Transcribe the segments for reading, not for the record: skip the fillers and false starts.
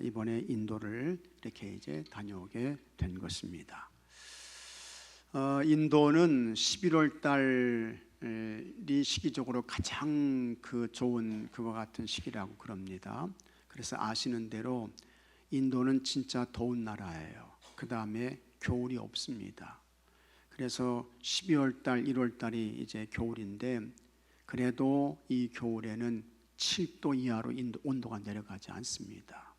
이번에 인도를 이렇게 이제 다녀오게 된 것입니다. 인도는 11월 달이 시기적으로 가장 좋은 그와 같은 시기라고 그럽니다. 그래서 아시는 대로 인도는 진짜 더운 나라예요. 그 다음에 겨울이 없습니다. 그래서 12월 달, 1월 달이 이제 겨울인데 그래도 이 겨울에는 7도 이하로 온도가 내려가지 않습니다.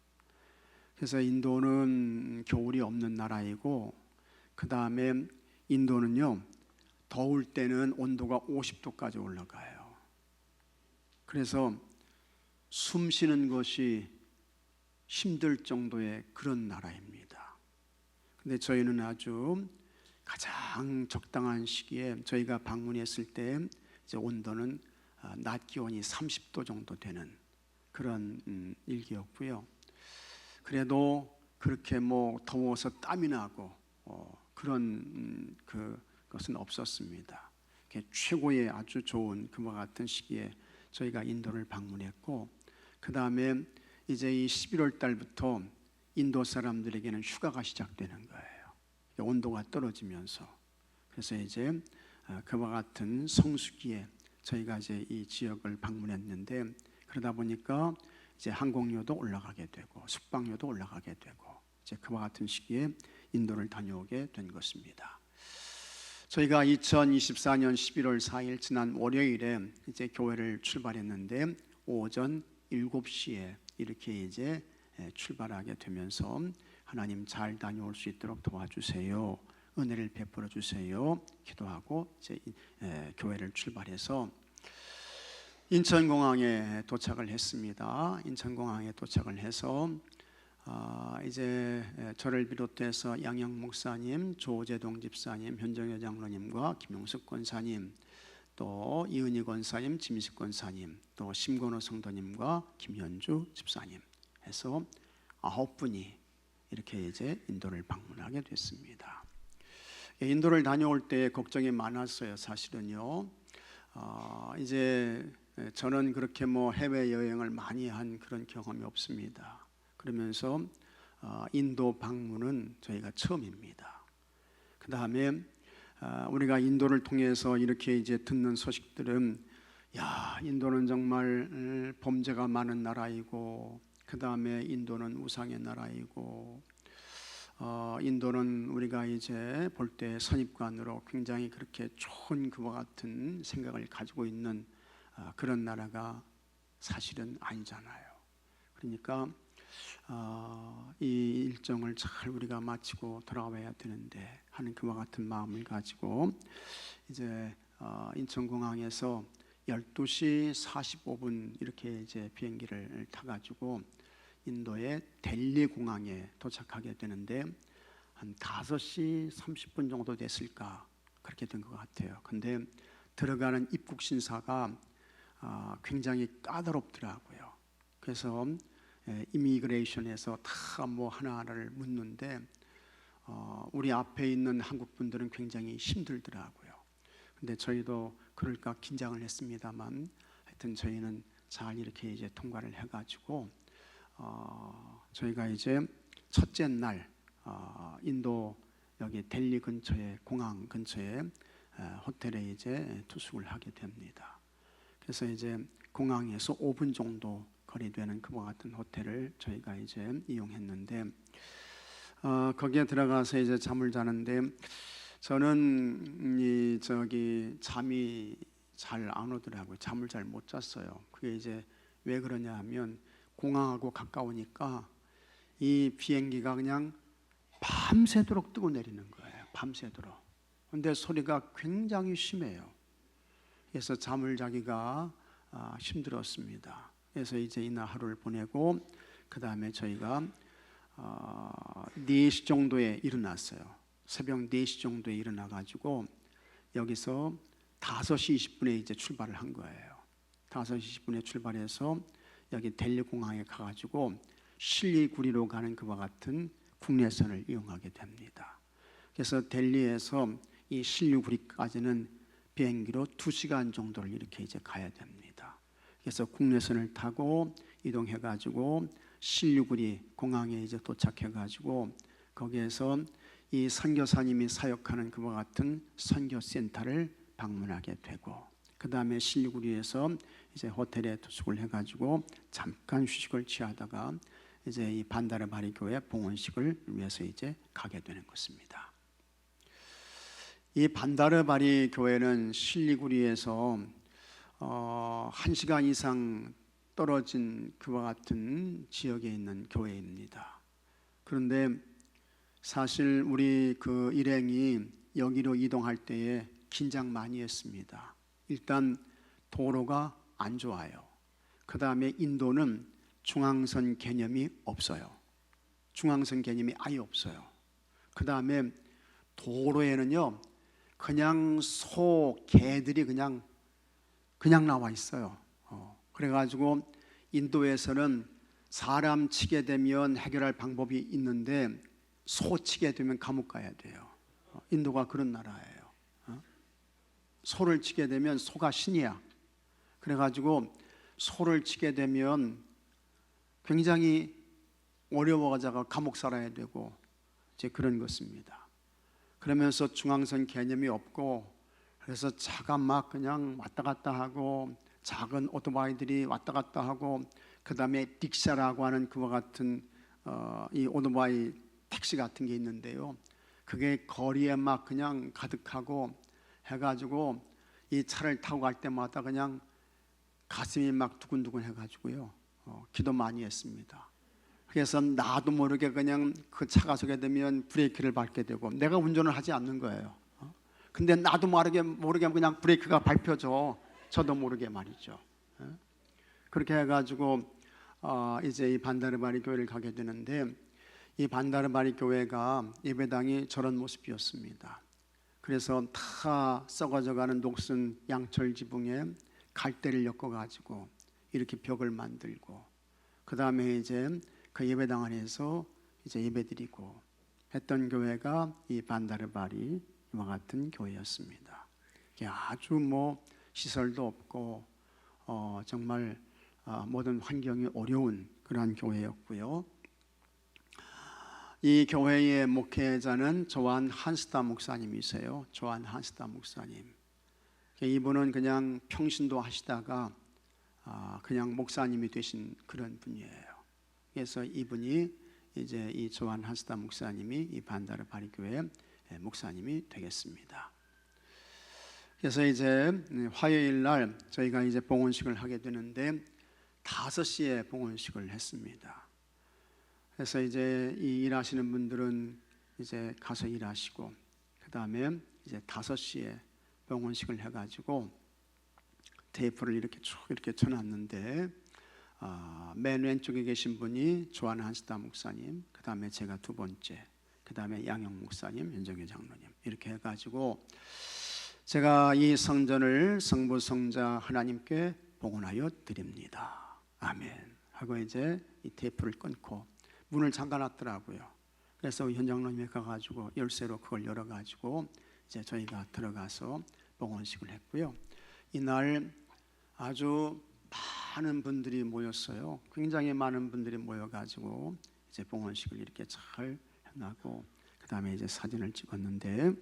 그래서 인도는 겨울이 없는 나라이고 그 다음에 인도는요 더울 때는 온도가 50도까지 올라가요. 그래서 숨 쉬는 것이 힘들 정도의 그런 나라입니다. 근데 저희는 아주 가장 적당한 시기에 저희가 방문했을 때 이제 온도는 낮 기온이 30도 정도 되는 그런 일기였고요. 그래도 그렇게 더워서 땀이 나고 그런 그것은 없었습니다. 최고의 아주 좋은 그와 같은 시기에 저희가 인도를 방문했고 그 다음에 이제 이 11월 달부터 인도 사람들에게는 휴가가 시작되는 거예요. 온도가 떨어지면서. 그래서 이제 그와 같은 성수기에 저희가 이제 이 지역을 방문했는데 그러다 보니까 이제 항공료도 올라가게 되고 숙박료도 올라가게 되고 이제 그와 같은 시기에 인도를 다녀오게 된 것입니다. 저희가 2024년 11월 4일 지난 월요일에 이제 교회를 출발했는데 오전 7시에 이렇게 이제 출발하게 되면서 하나님 잘 다녀올 수 있도록 도와주세요. 은혜를 베풀어 주세요. 기도하고 이제 교회를 출발해서 인천공항에 도착을 했습니다. 인천공항에 도착을 해서 이제 저를 비롯해서 양영 목사님, 조재동 집사님, 현정여 장로님과 김용숙 권사님, 또 이은희 권사님, 지미식 권사님, 또 심건호 성도님과 김현주 집사님 해서 9분이 이렇게 이제 인도를 방문하게 됐습니다. 인도를 다녀올 때 걱정이 많았어요. 사실은요. 이제 저는 그렇게 해외 여행을 많이 한 그런 경험이 없습니다. 그러면서 인도 방문은 저희가 처음입니다. 그 다음에 우리가 인도를 통해서 이렇게 이제 듣는 소식들은 인도는 정말 범죄가 많은 나라이고 그 다음에 인도는 우상의 나라이고 인도는 우리가 이제 볼 때 선입관으로 굉장히 그렇게 좋은 그와 같은 생각을 가지고 있는 그런 나라가 사실은 아니잖아요. 그러니까 이 일정을 잘 우리가 마치고 돌아와야 되는데 하는 그와 같은 마음을 가지고 이제 인천공항에서 12시 45분 이렇게 이제 비행기를 타가지고 인도의 델리 공항에 도착하게 되는데 한 5시 30분 정도 됐을까 그렇게 된 것 같아요. 근데 들어가는 입국 심사가 굉장히 까다롭더라고요. 그래서 이미그레이션에서 다 하나하나를 묻는데 우리 앞에 있는 한국 분들은 굉장히 힘들더라고요. 근데 저희도 그럴까 긴장을 했습니다만 하여튼 저희는 잘 이렇게 이제 통과를 해가지고 저희가 이제 첫째 날 인도 여기 델리 근처에 공항 근처에 호텔에 이제 투숙을 하게 됩니다. 그래서 이제 공항에서 5분 정도 거리되는 그와 같은 호텔을 저희가 이제 이용했는데 거기에 들어가서 이제 잠을 자는데 저는 잠이 잘 안 오더라고요. 잠을 잘 못 잤어요. 그게 이제 왜 그러냐 하면 공항하고 가까우니까 이 비행기가 그냥 밤새도록 뜨고 내리는 거예요. 밤새도록. 근데 소리가 굉장히 심해요. 그래서 잠을 자기가 힘들었습니다. 그래서 이제 이날 하루를 보내고 그 다음에 저희가 4시 정도에 일어났어요. 새벽 4시 정도에 일어나가지고 여기서 5시 20분에 이제 출발을 한 거예요. 5시 20분에 출발해서 여기 델리 공항에 가가지고 실리구리로 가는 그와 같은 국내선을 이용하게 됩니다. 그래서 델리에서 이 실리구리까지는 비행기로 2시간 정도를 이렇게 이제 가야 됩니다. 그래서 국내선을 타고 이동해가지고 실리구리 공항에 이제 도착해가지고 거기에서 이 선교사님이 사역하는 그와 같은 선교센터를 방문하게 되고, 그 다음에 실리구리에서 이제 호텔에 투숙을 해가지고 잠깐 휴식을 취하다가 이제 이 반다르바리 교회 봉헌식을 위해서 이제 가게 되는 것입니다. 이 반다르바리 교회는 실리구리에서 1시간 이상 떨어진 그와 같은 지역에 있는 교회입니다. 그런데 사실 우리 그 일행이 여기로 이동할 때에 긴장 많이 했습니다. 일단 도로가 안 좋아요. 그 다음에 인도는 중앙선 개념이 없어요. 중앙선 개념이 아예 없어요. 그 다음에 도로에는요 그냥 소, 개들이 그냥 나와 있어요. 그래가지고 인도에서는 사람 치게 되면 해결할 방법이 있는데 소 치게 되면 감옥 가야 돼요. 인도가 그런 나라예요. 소를 치게 되면 소가 신이야. 그래가지고 소를 치게 되면 굉장히 어려워가지고 감옥 살아야 되고 이제 그런 것입니다. 그러면서 중앙선 개념이 없고, 그래서 차가 막 그냥 왔다 갔다 하고 작은 오토바이들이 왔다 갔다 하고, 그 다음에 딕샤라고 하는 그와 같은 이 오토바이 택시 같은 게 있는데요, 그게 거리에 막 그냥 가득하고 해가지고 이 차를 타고 갈 때마다 그냥 가슴이 막 두근두근 해가지고요 기도 많이 했습니다. 그래서 나도 모르게 그냥 그 차가 서게 되면 브레이크를 밟게 되고, 내가 운전을 하지 않는 거예요. 근데 나도 모르게 그냥 브레이크가 밟혀져, 저도 모르게 말이죠. 그렇게 해가지고 이제 이 반다르바리 교회를 가게 되는데, 이 반다르바리 교회가 예배당이 저런 모습이었습니다. 그래서 다 썩어져가는 녹슨 양철 지붕에 갈대를 엮어가지고 이렇게 벽을 만들고, 그 다음에 이제 그 예배당 안에서 이제 예배드리고 했던 교회가 이 반다르바리 이와 같은 교회였습니다. 아주 뭐 시설도 없고 정말 모든 환경이 어려운 그러한 교회였고요. 이 교회의 목회자는 조한 한스타 목사님이세요. 조한 한스타 목사님. 이분은 그냥 평신도 하시다가 그냥 목사님이 되신 그런 분이에요. 그래서 이분이 이제 이 조한 한스타 목사님이 이 반다르바리 교회 목사님이 되겠습니다. 그래서 이제 화요일 날 저희가 이제 봉헌식을 하게 되는데 5시에 봉헌식을 했습니다. 그래서 이제 이 일하시는 분들은 이제 가서 일하시고, 그 다음에 이제 5시에 봉헌식을 해가지고 테이프를 이렇게 쭉 이렇게 쳐놨는데 맨 왼쪽에 계신 분이 조한 한스타 목사님, 그 다음에 제가 두 번째, 그 다음에 양영 목사님, 윤정혜 장로님, 이렇게 해가지고 제가 이 성전을 성부 성자 하나님께 봉헌하여 드립니다. 아멘 하고 이제 이 테이프를 끊고 문을 잠가놨더라고요. 그래서 현 장로님이 가가지고 열쇠로 그걸 열어가지고 이제 저희가 들어가서 봉헌식을 했고요. 이날 아주 많은 분들이 모였어요. 굉장히 많은 분들이 모여가지고 이제 봉헌식을 이렇게 잘 해나고, 그 다음에 이제 사진을 찍었는데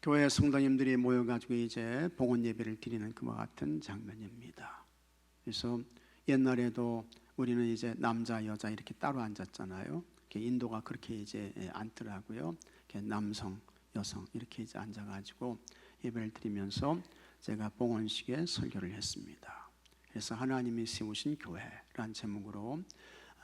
교회 성도님들이 모여가지고 이제 봉헌 예배를 드리는 그와 같은 장면입니다. 그래서 옛날에도 우리는 이제 남자 여자 이렇게 따로 앉았잖아요. 인도가 그렇게 이제 앉더라고요. 남성 여성 이렇게 이제 앉아가지고 예배를 드리면서 제가 봉헌식에 설교를 했습니다. 그래서 하나님이 세우신 교회라는 제목으로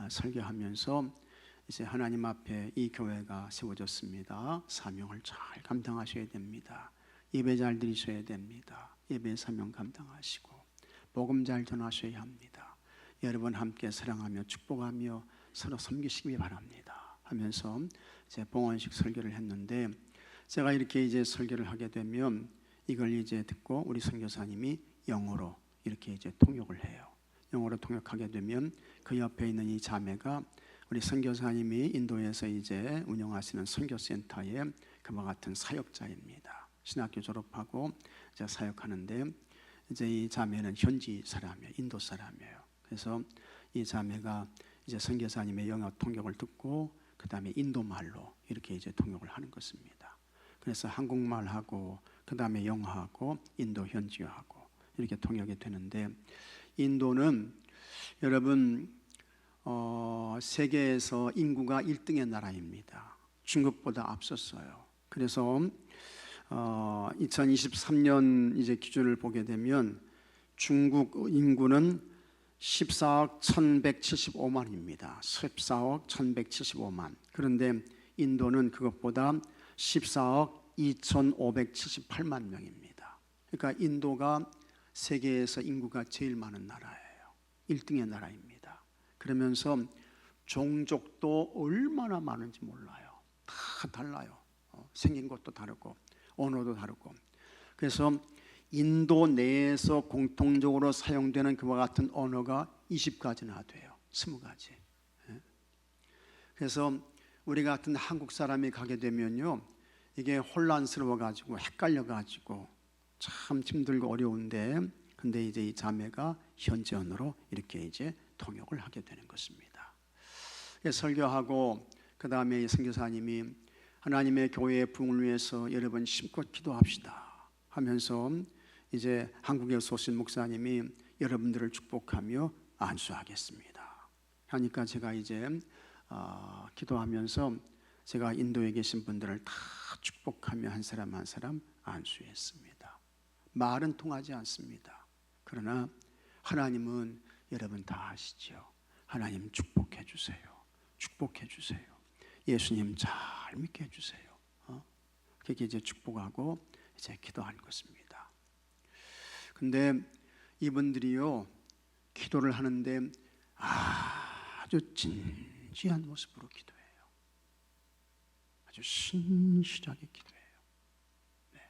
설교하면서 이제 하나님 앞에 이 교회가 세워졌습니다. 사명을 잘 감당하셔야 됩니다. 예배 잘 드리셔야 됩니다. 예배 사명 감당하시고 복음 잘 전하셔야 합니다. 여러분 함께 사랑하며 축복하며 서로 섬기시기 바랍니다 하면서 이제 봉헌식 설교를 했는데, 제가 이렇게 이제 설교를 하게 되면 이걸 이제 듣고 우리 선교사님이 영어로 이렇게 이제 통역을 해요. 영어로 통역하게 되면 그 옆에 있는 이 자매가 우리 선교사님이 인도에서 이제 운영하시는 선교센터의 그와 같은 사역자입니다. 신학교 졸업하고 이제 사역하는데, 이제 이 자매는 현지 사람이에요. 인도 사람이에요. 그래서 이 자매가 이제 선교사님의 영어 통역을 듣고 그 다음에 인도 말로 이렇게 이제 통역을 하는 것입니다. 그래서 한국말하고 그 다음에 영어하고 인도 현지어하고 이렇게 통역이 되는데, 인도는 여러분 세계에서 인구가 1등의 나라입니다. 중국보다 앞섰어요. 그래서 2023년 이제 기준을 보게 되면 중국 인구는 14억 1175만입니다. 14억 1175만. 그런데 인도는 그것보다 14억 2578만 명입니다. 그러니까 인도가 세계에서 인구가 제일 많은 나라예요. 1등의 나라입니다. 그러면서 종족도 얼마나 많은지 몰라요. 다 달라요. 생긴 것도 다르고 언어도 다르고. 그래서 인도 내에서 공통적으로 사용되는 그와 같은 언어가 20가지나 돼요. 20가지. 그래서 우리 같은 한국 사람이 가게 되면요, 이게 혼란스러워 가지고 헷갈려 가지고 참 힘들고 어려운데, 근데 이제 이 자매가 현지 언어로 이렇게 이제 통역을 하게 되는 것입니다. 설교하고 그 다음에 선교사님이 하나님의 교회의 부흥을 위해서 여러분 심껏 기도합시다 하면서 이제 한국에서 오신 목사님이 여러분들을 축복하며 안수하겠습니다 하니까 제가 이제 기도하면서 제가 인도에 계신 분들을 다 축복하며 한 사람 한 사람 안수했습니다. 말은 통하지 않습니다. 그러나 하나님은 여러분 다 아시죠. 하나님 축복해 주세요. 축복해 주세요. 예수님 잘 믿게 해주세요. 그렇게 이제 축복하고 이제 기도한 것입니다. 근데 이분들이요, 기도를 하는데 아주 진지한 모습으로 기도해요. 아주 신실하게 기도해요. 네.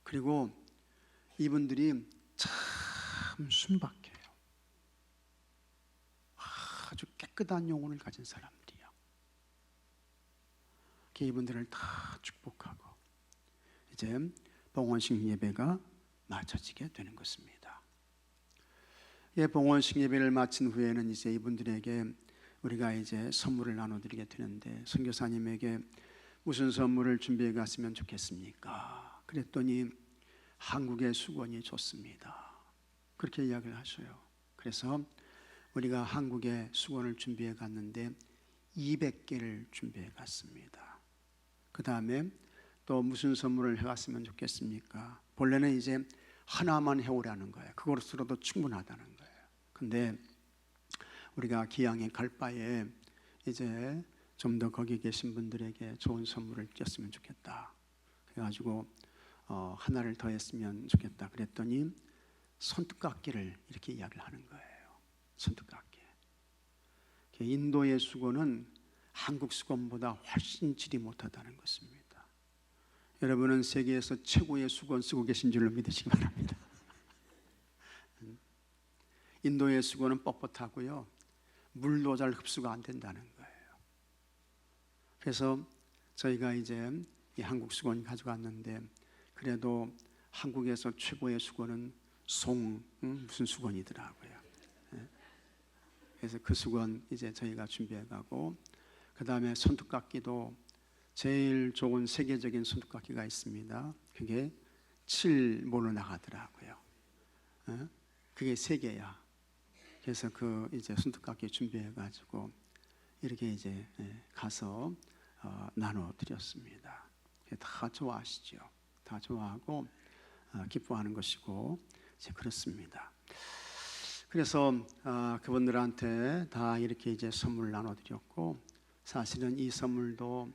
그리고 이분들이 참 순박해요. 아주 깨끗한 영혼을 가진 사람들이야. 이분들을 다 축복하고 이제 봉헌식 예배가 마쳐지게 되는 것입니다. 봉헌식 예배를 마친 후에는 이제 이분들에게 우리가 이제 선물을 나눠드리게 되는데, 선교사님에게 무슨 선물을 준비해 갔으면 좋겠습니까? 그랬더니 한국의 수건이 좋습니다. 그렇게 이야기를 하셔요. 그래서 우리가 한국에 수건을 준비해 갔는데 200개를 준비해 갔습니다. 그 다음에 또 무슨 선물을 해갔으면 좋겠습니까? 본래는 이제 하나만 해오라는 거예요. 그것으로도 충분하다는 거예요. 근데 우리가 기양에 갈 바에 이제 좀 더 거기 계신 분들에게 좋은 선물을 줬으면 좋겠다. 그래가지고 하나를 더 했으면 좋겠다. 그랬더니 손톱깎이를 이렇게 이야기를 하는 거예요. 손톱깎이. 인도의 수건은 한국 수건보다 훨씬 질이 못하다는 것입니다. 여러분은 세계에서 최고의 수건 쓰고 계신 줄로 믿으시기 바랍니다. 인도의 수건은 뻣뻣하고요, 물도 잘 흡수가 안 된다는 거예요. 그래서 저희가 이제 이 한국 수건 가져갔는데, 그래도 한국에서 최고의 수건은 무슨 수건이더라고요. 그래서 그 수건 이제 저희가 준비해 가고, 그 다음에 손톱깎이도 제일 좋은 세계적인 손톱깎이가 있습니다. 그게 7모로 나가더라고요. 그게 3개야. 그래서 그 이제 손톱깎이 준비해 가지고 이렇게 이제 가서 나눠 드렸습니다. 다 좋아하시죠. 다 좋아하고 기뻐하는 것이고 이제 그렇습니다. 그래서 그분들한테 다 이렇게 이제 선물을 나눠드렸고, 사실은 이 선물도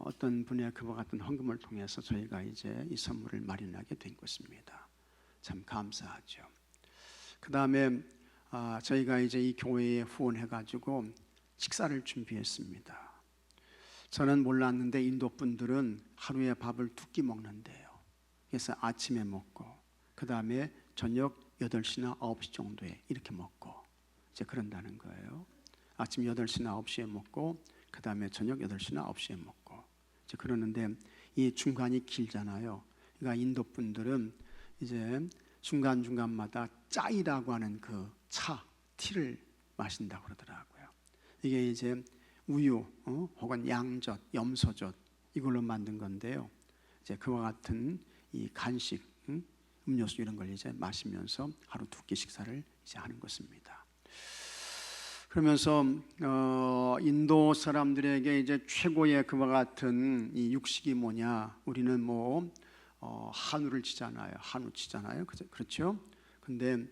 어떤 분의 그와 같은 헌금을 통해서 저희가 이제 이 선물을 마련하게 된 것입니다. 참 감사하죠. 그 다음에 저희가 이제 이 교회에 후원해가지고 식사를 준비했습니다. 저는 몰랐는데 인도 분들은 하루에 밥을 2끼 먹는데요. 그래서 아침에 먹고 그 다음에 저녁 8시나 9시 정도에 이렇게 먹고 이제 그런다는 거예요. 아침 8시나 9시에 먹고 그 다음에 저녁 8시나 9시에 먹고 이제 그러는데, 이 중간이 길잖아요. 그러니까 인도 분들은 이제 중간중간마다 짜이라고 하는 그 차, 티를 마신다고 그러더라고요. 이게 이제 우유 혹은 양젓, 염소젓 이걸로 만든 건데요. 이제 그와 같은 이 간식, 음료수 이런 걸 이제 마시면서 하루 두 끼 식사를 이제 하는 것입니다. 그러면서 인도 사람들에게 이제 최고의 그와 같은 이 육식이 뭐냐? 우리는 뭐 한우를 치잖아요. 한우 치잖아요. 그렇죠? 근데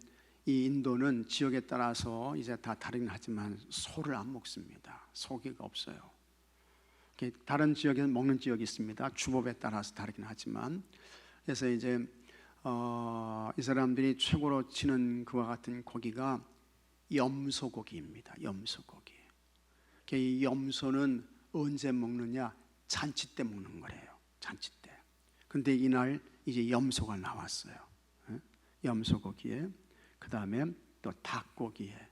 이 인도는 지역에 따라서 이제 다 다르긴 하지만 소를 안 먹습니다. 소고기가 없어요. 다른 지역에는 먹는 지역이 있습니다. 주법에 따라서 다르긴 하지만. 그래서 이제 이 사람들이 최고로 치는 그와 같은 고기가 염소고기입니다. 염소고기. 이 염소는 언제 먹느냐? 잔치 때 먹는 거래요. 잔치 때. 근데 이날 이제 염소가 나왔어요. 염소고기에, 그 다음에 또 닭고기에,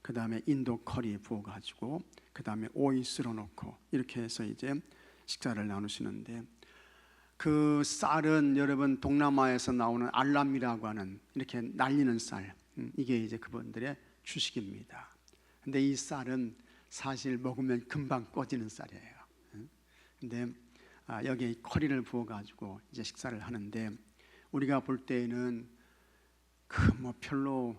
그 다음에 인도 커리 부어가지고, 그 다음에 오이 쓸어놓고 이렇게 해서 이제 식사를 나누시는데, 그 쌀은 여러분 동남아에서 나오는 알람이라고 하는 이렇게 날리는 쌀, 이게 이제 그분들의 주식입니다. 근데 이 쌀은 사실 먹으면 금방 꺼지는 쌀이에요. 근데 여기에 커리를 부어가지고 이제 식사를 하는데, 우리가 볼 때에는 그 뭐 별로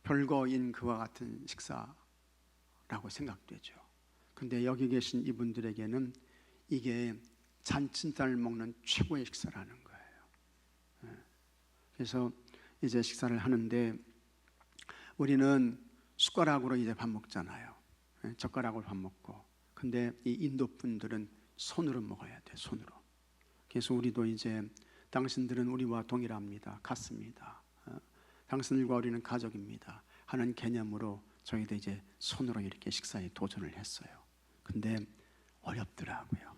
별거인 그와 같은 식사라고 생각되죠. 근데 여기 계신 이분들에게는 이게 잔칫날 먹는 최고의 식사라는 거예요. 그래서 이제 식사를 하는데, 우리는 숟가락으로 이제 밥 먹잖아요. 젓가락으로 밥 먹고. 근데 이 인도 분들은 손으로 먹어야 돼, 손으로. 그래서 우리도 이제 당신들은 우리와 동일합니다, 같습니다, 당신들과 우리는 가족입니다 하는 개념으로 저희도 이제 손으로 이렇게 식사에 도전을 했어요. 근데 어렵더라고요.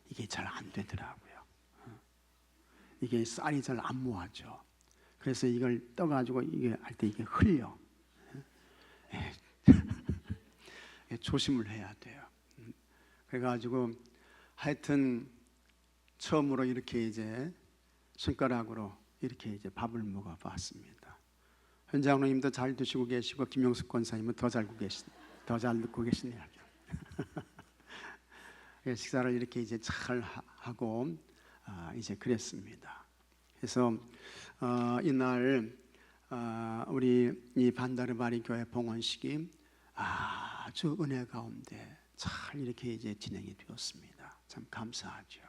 이게 잘 안 되더라고요. 이게 쌀이 잘 안 모아져. 그래서 이걸 떠가지고 이게 할 때 이게 흘려. 조심을 해야 돼요. 그래가지고 하여튼 처음으로 이렇게 이제 손가락으로 이렇게 이제 밥을 먹어봤습니다. 현장로님도 잘 드시고 계시고 김용숙 권사님은 더 잘 듣고 계시네요. 식사를 이렇게 이제 잘 하고 이제 그랬습니다. 그래서 이날 우리 이 반다르바리 교회 봉헌식이 아주 은혜 가운데 잘 이렇게 이제 진행이 되었습니다. 참 감사하죠.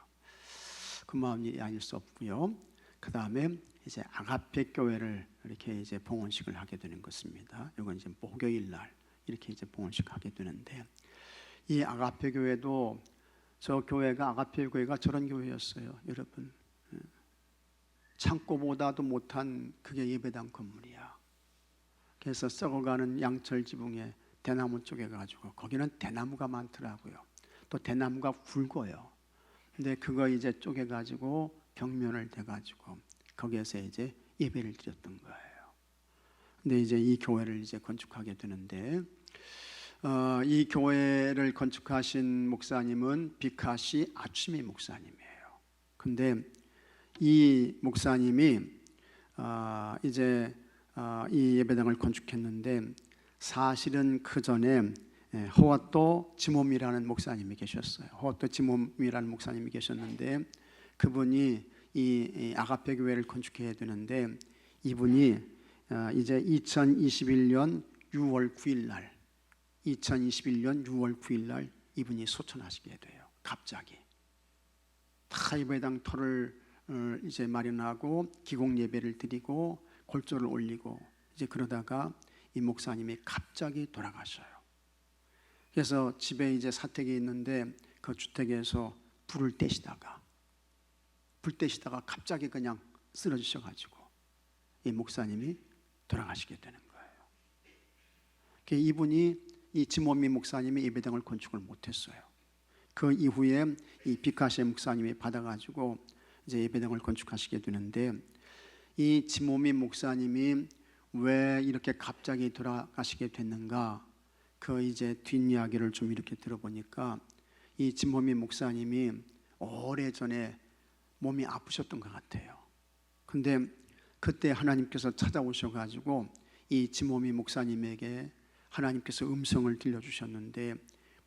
그 마음이 아닐 수 없고요. 그 다음에 이제 아가페 교회를 이렇게 이제 봉헌식을 하게 되는 것입니다. 이건 이제 목요일 날 이렇게 이제 봉헌식 하게 되는데, 이 아가페 교회도 저 교회가 아가페 교회가 저런 교회였어요, 여러분. 창고보다도 못한 그게 예배당 건물이야. 그래서 썩어가는 양철 지붕에 대나무 쪽에 가지고, 거기는 대나무가 많더라고요. 또 대나무가 굵어요. 근데 그거 이제 쪼개 가지고 벽면을 대 가지고 거기에서 이제 예배를 드렸던 거예요. 근데 이제 이 교회를 이제 건축하게 되는데, 이 교회를 건축하신 목사님은 비카시 아츠미 목사님이에요. 근데 이 목사님이 이제 이 예배당을 건축했는데, 사실은 그 전에 호와토 지몸이라는 목사님이 계셨어요. 호와토 지몸이라는 목사님이 계셨는데, 그분이 이 아가페 교회를 건축해야 되는데, 이분이 이제 2021년 6월 9일 날 2021년 6월 9일 날 이분이 소천하시게 돼요. 갑자기 다 예배당 터를 이제 마련하고 기공 예배를 드리고 골조를 올리고 이제 그러다가 이 목사님이 갑자기 돌아가셔요. 그래서 집에 이제 사택이 있는데 그 주택에서 불을 떼시다가 갑자기 그냥 쓰러지셔가지고 이 목사님이 돌아가시게 되는 거예요. 이분이 이 지모미 목사님이 예배당을 건축을 못했어요. 그 이후에 이 비카시 목사님이 받아가지고 이제 예배당을 건축하시게 되는데, 이 지모미 목사님이 왜 이렇게 갑자기 돌아가시게 됐는가? 그 이제 뒷이야기를 좀 이렇게 들어보니까 이 지모미 목사님이 오래전에 몸이 아프셨던 것 같아요. 근데 그때 하나님께서 찾아오셔가지고 이 지모미 목사님에게 하나님께서 음성을 들려주셨는데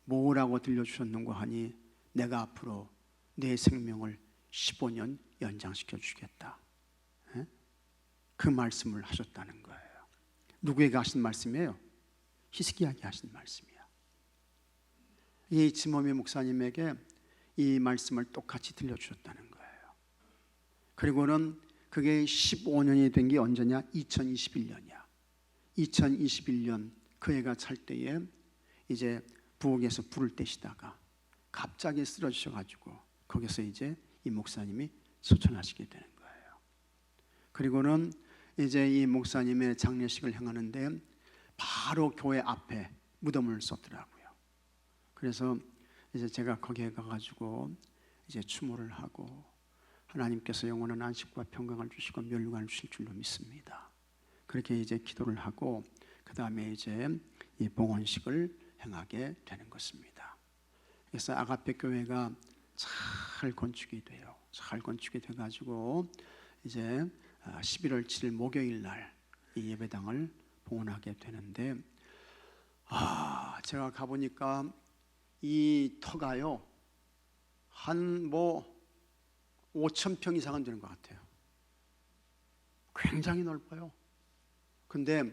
뭐라고 들려주셨는가 하니 내가 앞으로 내 생명을 15년 연장시켜 주겠다. 그 말씀을 하셨다는 거예요. 누구에게 하신 말씀이에요? 히스기야에게 하신 말씀이야. 이 지모미 목사님에게 이 말씀을 똑같이 들려주셨다는 거예요. 그리고는 그게 15년이 된 게 언제냐? 2021년이야. 2021년 그 해가 찰 때에 이제 부엌에서 불을 떼시다가 갑자기 쓰러지셔가지고 거기서 이제 이 목사님이 소천하시게 되는 거예요. 그리고는 이제 이 목사님의 장례식을 행하는데 바로 교회 앞에 무덤을 쏟더라고요. 그래서 이제 제가 거기에 가가지고 이제 추모를 하고 하나님께서 영원한 안식과 평강을 주시고 멸류관을 주실 줄로 믿습니다. 그렇게 이제 기도를 하고 그 다음에 이제 이 봉헌식을 행하게 되는 것입니다. 그래서 아가페 교회가 잘 건축이 돼요. 잘 건축이 돼가지고 이제 11월 7일 목요일 날 이 예배당을 봉헌하게 되는데 제가 가보니까 이 터가요 한 5,000평 이상은 되는 것 같아요. 굉장히 넓어요. 근데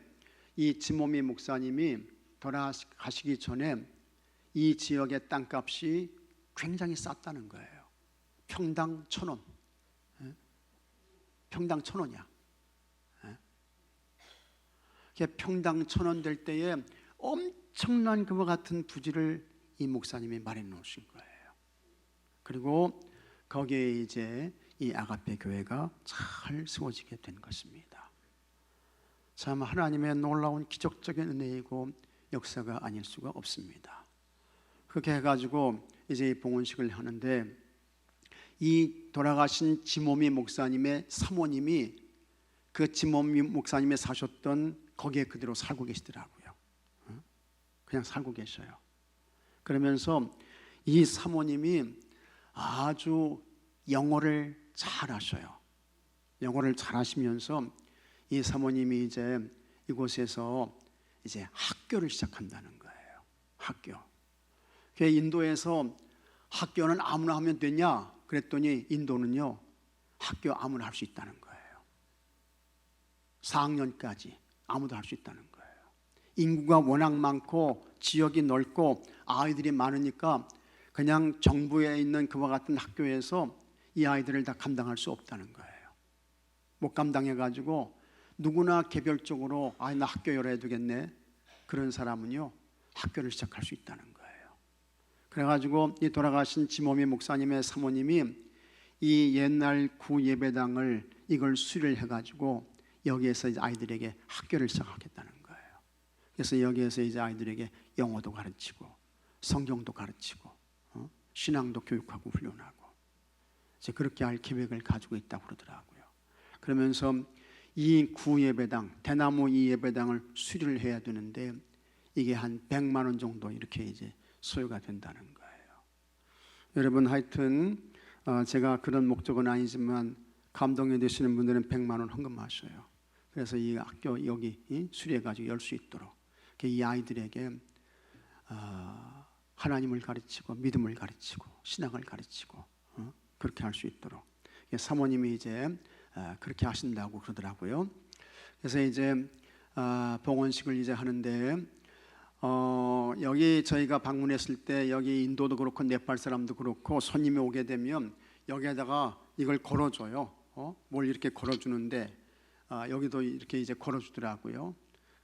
이 지모미 목사님이 돌아가시기 전에 이 지역의 땅값이 굉장히 쌌다는 거예요. 평당 1,000원. 평당 1,000원이야. 평당 1,000원 될 때에 엄청난 그와 같은 부지를 이 목사님이 마련해 놓으신 거예요. 그리고 거기에 이제 이 아가페 교회가 잘 세워지게 된 것입니다. 참 하나님의 놀라운 기적적인 은혜이고 역사가 아닐 수가 없습니다. 그렇게 해가지고 이제 이 봉헌식을 하는데 이 돌아가신 지모미 목사님의 사모님이 그 지모미 목사님이 사셨던 거기에 그대로 살고 계시더라고요. 그냥 살고 계셔요. 그러면서 이 사모님이 아주 영어를 잘 하셔요. 영어를 잘 하시면서 이 사모님이 이제 이곳에서 이제 학교를 시작한다는 거예요. 학교. 인도에서 학교는 아무나 하면 되냐? 그랬더니 인도는요 학교 아무나 할 수 있다는 거예요. 4학년까지 아무도 할 수 있다는 거예요. 인구가 워낙 많고 지역이 넓고 아이들이 많으니까 그냥 정부에 있는 그와 같은 학교에서 이 아이들을 다 감당할 수 없다는 거예요. 못 감당해가지고 누구나 개별적으로 나 학교 열어야 되겠네 그런 사람은요 학교를 시작할 수 있다는 거예요. 그래가지고 이 돌아가신 지모미 목사님의 사모님이 이 옛날 구 예배당을 이걸 수리를 해가지고 여기에서 이제 아이들에게 학교를 시작하겠다는 거예요. 그래서 여기에서 이제 아이들에게 영어도 가르치고 성경도 가르치고 신앙도 교육하고 훈련하고 이제 그렇게 할 계획을 가지고 있다고 그러더라고요. 그러면서 이 구 예배당, 대나무 이 예배당을 수리를 해야 되는데 이게 한 100만 원 정도 이렇게 이제 소요가 된다는 거예요. 여러분 하여튼 제가 그런 목적은 아니지만 감동이 되시는 분들은 100만 원 헌금하셔요. 그래서 이 학교 여기 수리해가지고 열 수 있도록 이 아이들에게 하나님을 가르치고 믿음을 가르치고 신앙을 가르치고 그렇게 할 수 있도록 사모님이 이제 그렇게 하신다고 그러더라고요. 그래서 이제 봉헌식을 이제 하는데 여기 저희가 방문했을 때 여기 인도도 그렇고 네팔 사람도 그렇고 손님이 오게 되면 여기에다가 이걸 걸어줘요. 뭘 이렇게 걸어주는데 여기도 이렇게 이제 걸어주더라고요.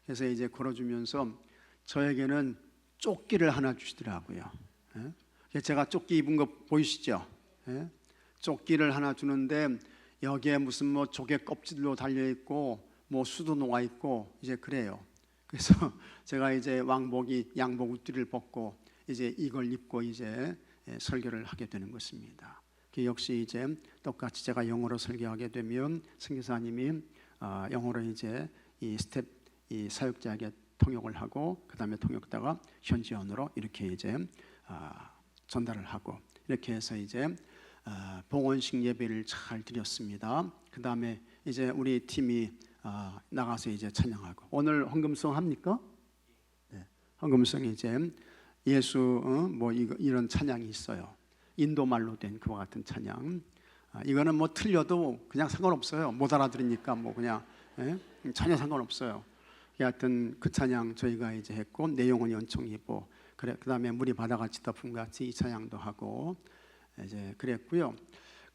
그래서 이제 걸어주면서 저에게는 조끼를 하나 주시더라고요. 제가 조끼 입은 거 보이시죠? 조끼를 하나 주는데 여기에 무슨 뭐 조개 껍질로 달려 있고 뭐 수도 녹아 있고 이제 그래요. 그래서 제가 이제 양복 우띠를 벗고 이제 이걸 입고 이제 설교를 하게 되는 것입니다. 역시 이제 똑같이 제가 영어로 설교하게 되면 선교사님이 영어로 이제 이 사역자에게 통역을 하고 그 다음에 통역다가 현지 언어로 이렇게 이제 전달을 하고 이렇게 해서 이제 봉헌식 예배를 잘 드렸습니다. 그 다음에 이제 우리 팀이 나가서 이제 찬양하고 오늘 헌금송 합니까? 네. 헌금송 이제 예수 뭐 이런 찬양이 있어요. 인도 말로 된 그와 같은 찬양. 이거는 뭐 틀려도 그냥 상관없어요. 못 알아들으니까 뭐 그냥 전혀 상관없어요. 하여튼 그 찬양 저희가 이제 했고 내용은 연총이고 그다음에 물이 바다같이 덮은 같이 이 찬양도 하고 이제 그랬고요.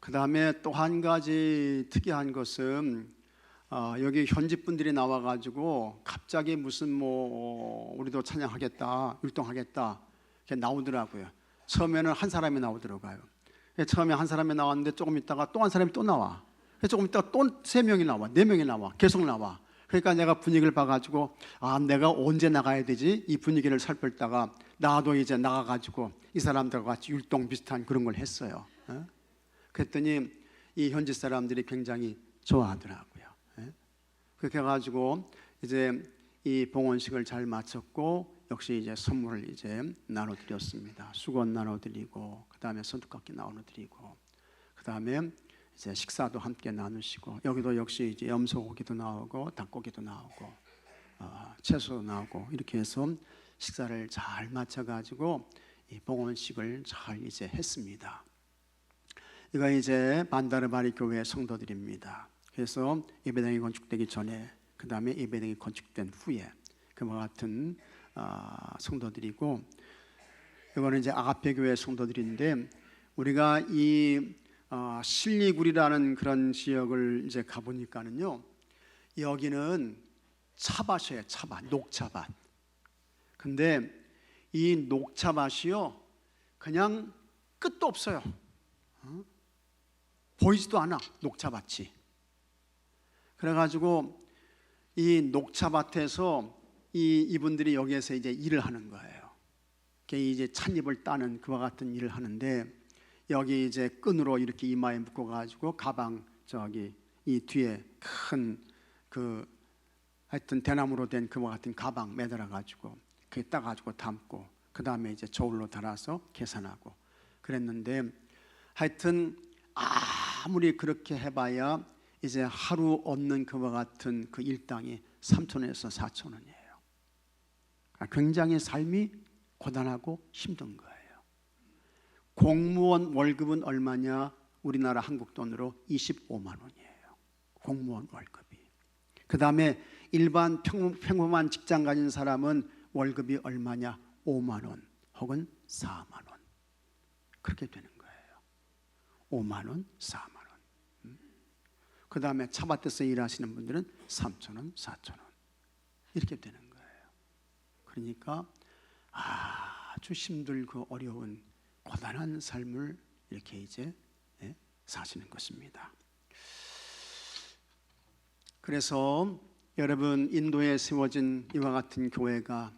그다음에 또 한 가지 특이한 것은 여기 현지 분들이 나와가지고 갑자기 무슨 뭐 우리도 찬양하겠다, 율동하겠다 이렇게 나오더라고요. 처음에는 한 사람이 나오더라고요. 처음에 한 사람이 나왔는데 조금 있다가 또 한 사람이 또 나와. 조금 있다가 또 3명이 나와, 4명이 나와, 계속 나와. 그러니까 내가 분위기를 봐가지고 내가 언제 나가야 되지? 이 분위기를 살펴다가 나도 이제 나가가지고 이 사람들과 같이 율동 비슷한 그런 걸 했어요. 그랬더니 이 현지 사람들이 굉장히 좋아하더라고요. 그렇게 해가지고 이제 이 봉헌식을 잘 마쳤고 역시 이제 선물을 이제 나눠드렸습니다. 수건 나눠드리고 그 다음에 손톱깎이 나눠드리고 그 다음에 이제 식사도 함께 나누시고 여기도 역시 이제 염소고기도 나오고 닭고기도 나오고 채소도 나오고 이렇게 해서 식사를 잘 마쳐가지고 이 봉헌식을 잘 이제 했습니다. 이거 이제 반다르바리 교회 성도들입니다. 그래서 예배당이 건축되기 전에 그 다음에 예배당이 건축된 후에 그와 같은 성도들이고 이거는 이제 아가페 교회 성도들인데 우리가 이 실리구리라는 그런 지역을 이제 가보니까는요 여기는 차밭이에요. 차밭, 녹차밭. 근데 이 녹차밭이요 그냥 끝도 없어요. 보이지도 않아 녹차밭이. 그래가지고 이 녹차밭에서 이분들이 여기에서 이제 일을 하는 거예요. 이제 찻잎을 따는 그와 같은 일을 하는데 여기 이제 끈으로 이렇게 이마에 묶어가지고 가방 저기 이 뒤에 큰 그 하여튼 대나무로 된 그와 같은 가방 매달아가지고 그게 따가지고 담고 그 다음에 이제 저울로 달아서 계산하고 그랬는데 하여튼 아무리 그렇게 해봐야 이제 하루 얻는 그와 같은 그 일당이 3,000원에서 4,000원이에요. 굉장히 삶이 고단하고 힘든 거예요. 공무원 월급은 얼마냐? 우리나라 한국 돈으로 25만 원이에요. 공무원 월급이. 그 다음에 일반 평범한 직장 가진 사람은 월급이 얼마냐? 5만 원 혹은 4만 원. 그렇게 되는 거예요. 5만 원, 4만 원. 그 다음에 차밭에서 일하시는 분들은 3,000원, 4,000원. 이렇게 되는 거예요. 그러니까 아주 힘들고 어려운 고단한 삶을 이렇게 이제 사시는 것입니다. 그래서 여러분 인도에 세워진 이와 같은 교회가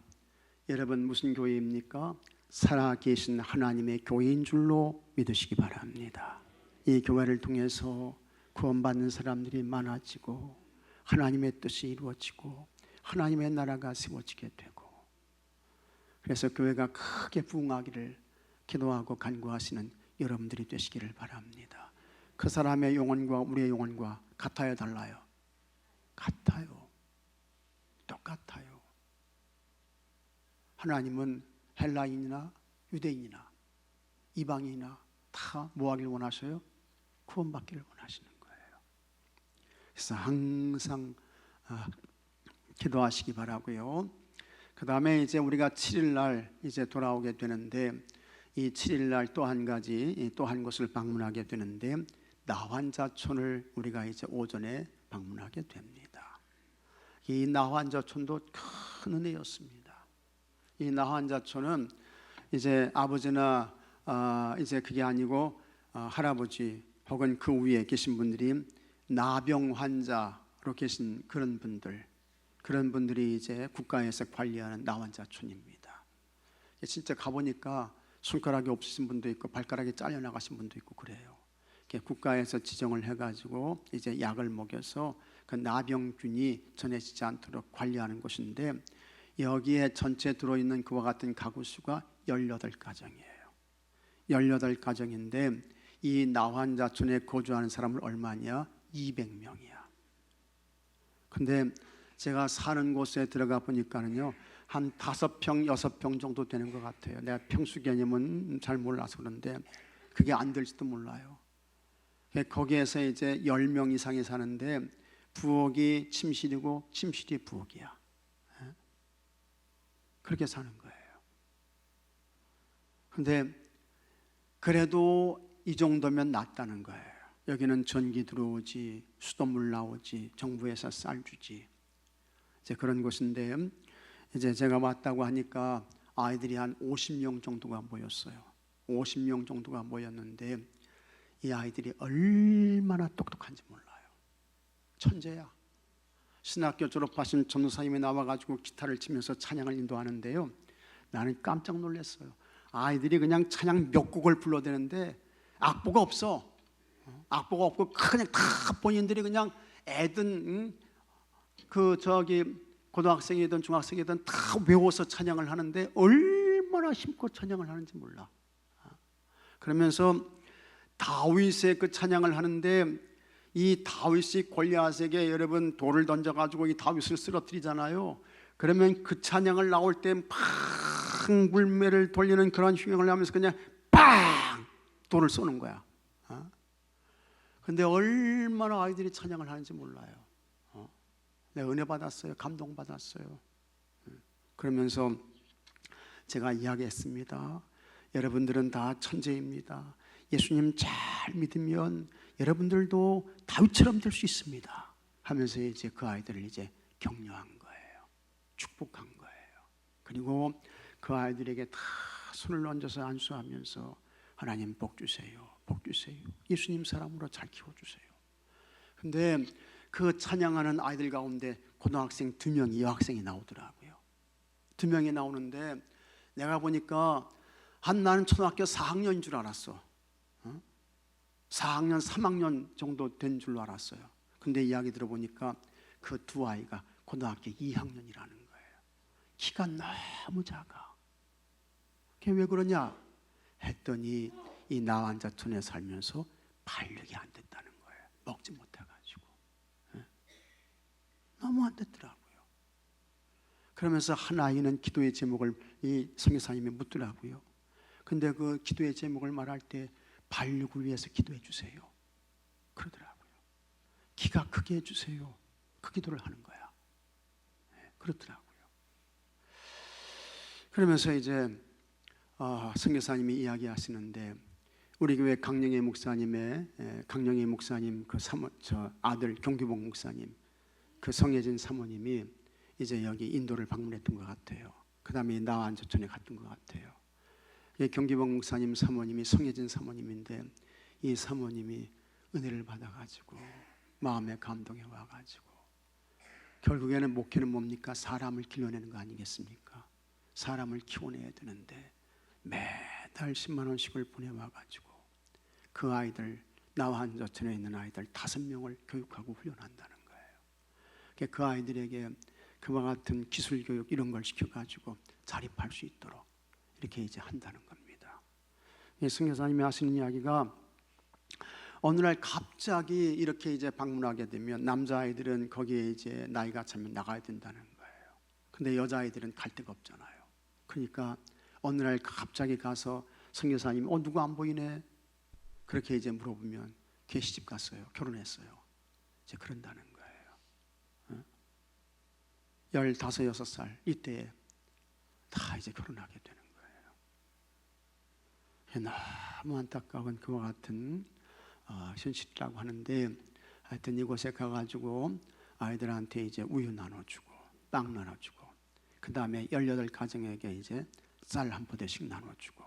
여러분 무슨 교회입니까? 살아계신 하나님의 교회인 줄로 믿으시기 바랍니다. 이 교회를 통해서 구원받는 사람들이 많아지고 하나님의 뜻이 이루어지고 하나님의 나라가 세워지게 되고 그래서 교회가 크게 부흥하기를 기도하고 간구하시는 여러분들이 되시기를 바랍니다. 그 사람의 영혼과 우리의 영혼과 같아요, 달라요? 같아요. 똑같아요. 하나님은 헬라인이나 유대인이나 이방인이나 다 뭐 하길 원하셔요? 구원받기를 원하시는 거예요. 그래서 항상 기도하시기 바라고요. 그 다음에 이제 우리가 7일 날 이제 돌아오게 되는데 이 7일 날 또 한 가지 또 한 곳을 방문하게 되는데 나환자촌을 우리가 이제 오전에 방문하게 됩니다. 이 나환자촌도 큰 은혜였습니다. 이 나환자촌은 이제 아버지나 이제 그게 아니고 할아버지 혹은 그 위에 계신 분들이 나병 환자로 계신 그런 분들이 이제 국가에서 관리하는 나환자촌입니다. 진짜 가보니까 손가락이 없으신 분도 있고 발가락이 잘려나가신 분도 있고 그래요. 국가에서 지정을 해가지고 이제 약을 먹여서 그 나병균이 전해지지 않도록 관리하는 곳인데 여기에 전체 들어있는 그와 같은 가구 수가 18가정이에요. 18가정인데 이 나환자촌에 거주하는 사람은 얼마냐? 200명이야. 근데 제가 사는 곳에 들어가 보니까는요, 한 5평, 6평 정도 되는 것 같아요. 내가 평수 개념은 잘 몰라서 그런데 그게 안 될지도 몰라요. 거기에서 이제 10명 이상이 사는데 부엌이 침실이고 침실이 부엌이야. 그렇게 사는 거예요. 근데 그래도 이 정도면 낫다는 거예요. 여기는 전기 들어오지, 수돗물 나오지, 정부에서 쌀 주지. 이제 그런 곳인데, 이제 제가 왔다고 하니까 아이들이 한 50명 정도가 모였어요. 50명 정도가 모였는데 이 아이들이 얼마나 똑똑한지 몰라요. 천재야. 신학교 졸업하신 전도사님이 나와가지고 기타를 치면서 찬양을 인도하는데요, 나는 깜짝 놀랐어요. 아이들이 그냥 찬양 몇 곡을 불러대는데 악보가 없어. 악보가 없고 그냥 다 본인들이 그냥 애든 고등학생이든 중학생이든 다 외워서 찬양을 하는데 얼마나 힘껏 찬양을 하는지 몰라. 그러면서 다윗의 그 찬양을 하는데, 이 다윗이 골리앗에게 여러분 돌을 던져가지고 이 다윗을 쓰러뜨리잖아요. 그러면 그 찬양을 나올 때 막 물매를 돌리는 그런 흉행을 하면서 그냥 빵! 돌을 쏘는 거야. 근데 얼마나 아이들이 찬양을 하는지 몰라요. 내가 은혜 받았어요. 감동 받았어요. 그러면서 제가 이야기했습니다. 여러분들은 다 천재입니다. 예수님 잘 믿으면 여러분들도 다윗처럼 될 수 있습니다 하면서 이제 그 아이들을 이제 격려한 거예요. 축복한 거예요. 그리고 그 아이들에게 다 손을 얹어서 안수하면서 하나님 복 주세요, 복 주세요, 예수님 사람으로 잘 키워주세요. 근데 그 찬양하는 아이들 가운데 고등학생 2명, 여학생이 나오더라고요. 2명이 나오는데 내가 보니까 나는 초등학교 4학년인 줄 알았어. 4학년, 3학년 정도 된 줄로 알았어요. 근데 이야기 들어보니까 그 2아이가 고등학교 2학년이라는 거예요. 키가 너무 작아. 그게 왜 그러냐 했더니 이 나환자촌에 살면서 발육이 안 됐다는 거예요. 먹지 못해가지고. 너무 안 됐더라고요. 그러면서 한 아이는 기도의 제목을 이 선교사님이 묻더라고요. 근데 그 기도의 제목을 말할 때 발육을 위해서 기도해 주세요 그러더라고요. 키가 크게 해주세요, 그 기도를 하는 거야. 그렇더라고요. 그러면서 이제 선교사님이 이야기하시는데, 우리 교회 강영애 목사님 그 아들 경규봉 목사님, 그 성혜진 사모님이 이제 여기 인도를 방문했던 것 같아요. 그 다음에 나완저촌에 갔던 것 같아요. 경기봉 목사님 사모님이 성혜진 사모님인데, 이 사모님이 은혜를 받아가지고 마음에 감동해 와가지고, 결국에는 목회는 뭡니까? 사람을 길러내는 거 아니겠습니까? 사람을 키워내야 되는데 매달 10만 원씩을 보내와가지고 그 아이들, 나완저촌에 있는 아이들 5명을 교육하고 훈련한다는 거예요. 그 아이들에게 그와 같은 기술 교육 이런 걸 시켜가지고 자립할 수 있도록 이렇게 이제 한다는 겁니다. 선교사님이 하시는 이야기가, 어느 날 갑자기 이렇게 이제 방문하게 되면 남자아이들은 거기에 이제 나이가 차면 나가야 된다는 거예요. 근데 여자아이들은 갈 데가 없잖아요. 그러니까 어느 날 갑자기 가서 선교사님이 누구 안 보이네? 그렇게 이제 물어보면 걔 시집 갔어요, 결혼했어요. 이제 그런다는 거예요. 15, 16살 이때에 다 이제 결혼하게 되는 거예요. 너무 안타까운 그와 같은 현실이라고 하는데, 하여튼 이곳에 가가지고 아이들한테 이제 우유 나눠주고 빵 나눠주고, 그 다음에 18가정에게 이제 쌀 한 포대씩 나눠주고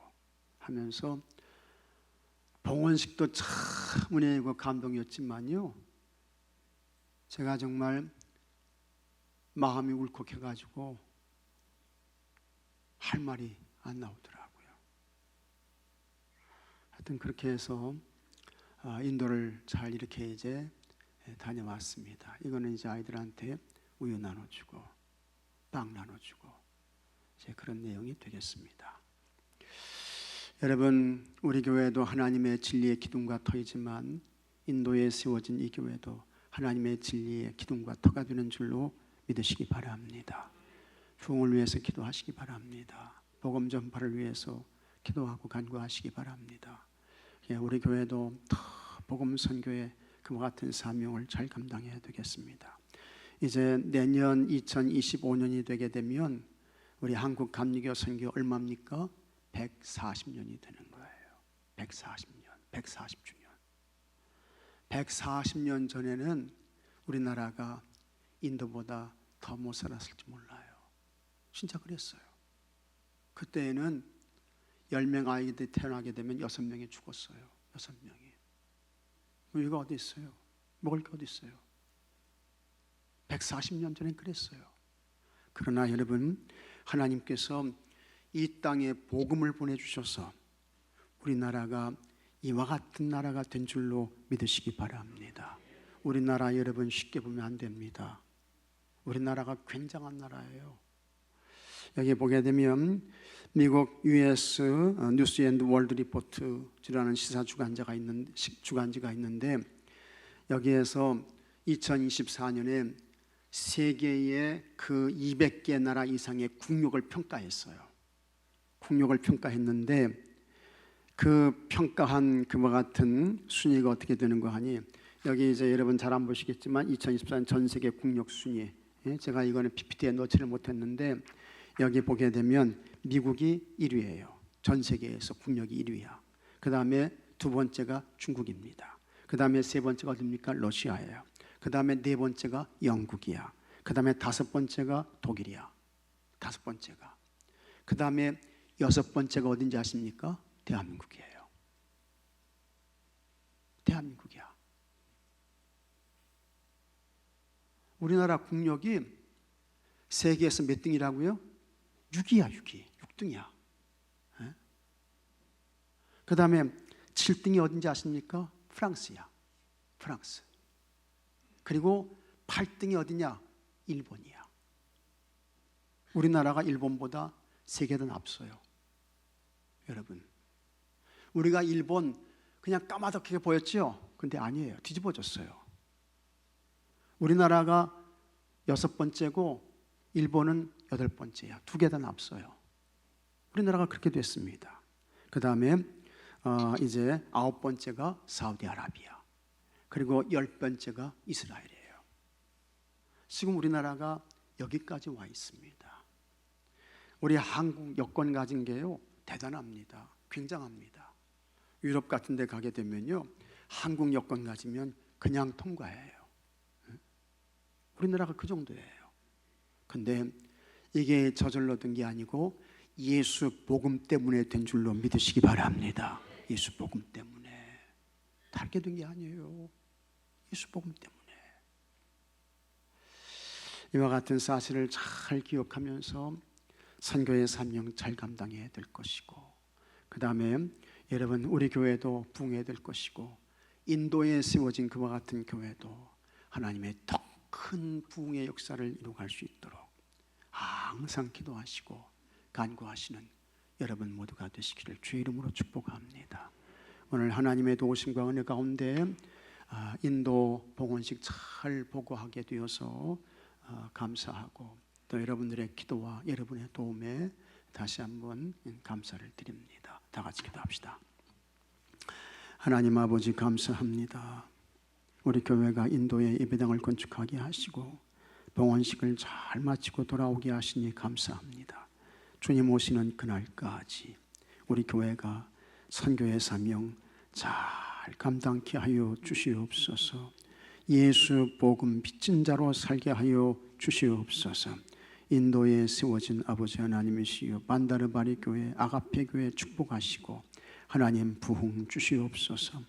하면서, 봉헌식도 참 은혜이고 감동이었지만요, 제가 정말 마음이 울컥해가지고 할 말이 안 나오더라고요. 하여튼 그렇게 해서 인도를 잘 이렇게 이제 다녀왔습니다. 이거는 이제 아이들한테 우유 나눠주고 빵 나눠주고 이제 그런 내용이 되겠습니다. 여러분, 우리 교회도 하나님의 진리의 기둥과 터이지만 인도에 세워진 이 교회도 하나님의 진리의 기둥과 터가 되는 줄로 믿으시기 바랍니다. 부흥을 위해서 기도하시기 바랍니다. 복음 전파를 위해서 기도하고 간구하시기 바랍니다. 우리 교회도 더 복음 선교의 그와 같은 사명을 잘 감당해야 되겠습니다. 이제 내년 2025년이 되게 되면 우리 한국 감리교 선교 얼마입니까? 140년이 되는 거예요. 140년, 140주년. 140년 전에는 우리나라가 인도보다 더 못 살았을지 몰라요. 진짜 그랬어요. 그때에는 10명 아이들이 태어나게 되면 6명이 죽었어요. 6명이. 우리가 어디 있어요? 먹을 게 어디 있어요? 140년 전엔 그랬어요. 그러나 여러분, 하나님께서 이 땅에 복음을 보내주셔서 우리나라가 이와 같은 나라가 된 줄로 믿으시기 바랍니다. 우리나라 여러분 쉽게 보면 안 됩니다. 우리나라가 굉장한 나라예요. 여기 보게 되면 미국 US 뉴스 앤드 월드 리포트라는 시사 주간지가 있는데 여기에서 2024년에 세계의 그 200개 나라 이상의 국력을 평가했어요. 국력을 평가했는데 그 평가한 그와 같은 순위가 어떻게 되는가 하니 여기 이제 여러분 잘 안 보시겠지만 2024년 전 세계 국력 순위, 제가 이거는 PPT에 넣지를 못했는데 여기 보게 되면 미국이 1위예요. 전 세계에서 국력이 1위야. 그 다음에 두 번째가 중국입니다. 그 다음에 세 번째가 어디입니까? 러시아예요. 그 다음에 네 번째가 영국이야. 그 다음에 다섯 번째가 독일이야. 다섯 번째가. 그 다음에 여섯 번째가 어딘지 아십니까? 대한민국이에요. 대한민국이야. 우리나라 국력이 세계에서 몇 등이라고요? 6위야, 6위. 6등이야. 그 다음에 7등이 어딘지 아십니까? 프랑스야. 프랑스. 그리고 8등이 어디냐? 일본이야. 우리나라가 일본보다 세계는 앞서요. 여러분, 우리가 일본 그냥 까마득하게 보였죠? 근데 아니에요. 뒤집어졌어요. 우리나라가 6번째고 일본은 8번째야. 두 계단 앞서요. 우리나라가 그렇게 됐습니다. 그 다음에 이제 9번째가 사우디아라비아. 그리고 10번째가 이스라엘이에요. 지금 우리나라가 여기까지 와 있습니다. 우리 한국 여권 가진 게요 대단합니다. 굉장합니다. 유럽 같은 데 가게 되면요 한국 여권 가지면 그냥 통과해요. 우리나라가 그 정도예요. 근데 이게 저절로 된 게 아니고 예수 복음 때문에 된 줄로 믿으시기 바랍니다. 예수 복음 때문에. 다르게 된 게 아니에요. 예수 복음 때문에. 이와 같은 사실을 잘 기억하면서 선교의 사명 잘 감당해야 될 것이고, 그 다음에 여러분 우리 교회도 부흥해야 될 것이고, 인도에 세워진 그와 같은 교회도 하나님의 더 큰 부흥의 역사를 이루어갈 수 있도록 항상 기도하시고 간구하시는 여러분 모두가 되시기를 주의 이름으로 축복합니다. 오늘 하나님의 도우심과 은혜 가운데 인도 봉헌식 잘 보고하게 되어서 감사하고, 또 여러분들의 기도와 여러분의 도움에 다시 한번 감사를 드립니다. 다 같이 기도합시다. 하나님 아버지 감사합니다. 우리 교회가 인도에 예배당을 건축하게 하시고 봉헌식을 잘 마치고 돌아오게 하시니 감사합니다. 주님 오시는 그날까지 우리 교회가 선교의 사명 잘 감당케 하여 주시옵소서. 예수 복음 빚진 자로 살게 하여 주시옵소서. 인도에 세워진 아버지 하나님이시여 반다르바리 교회 아가페 교회 축복하시고 하나님 부흥 주시옵소서.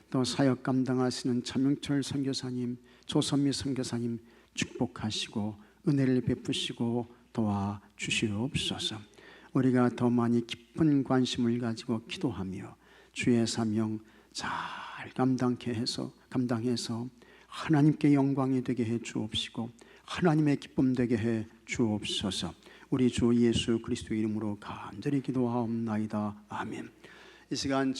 또 사역 감당하시는 차명철 선교사님, 조선미 선교사님 축복하시고 은혜를 베푸시고 도와주시옵소서. 우리가 더 많이 깊은 관심을 가지고 기도하며 주의 사명 잘 감당해서 하나님께 영광이 되게 해 주옵시고 하나님의 기쁨 되게 해 주옵소서. 우리 주 예수 그리스도 이름으로 간절히 기도하옵나이다. 아멘. 이 시간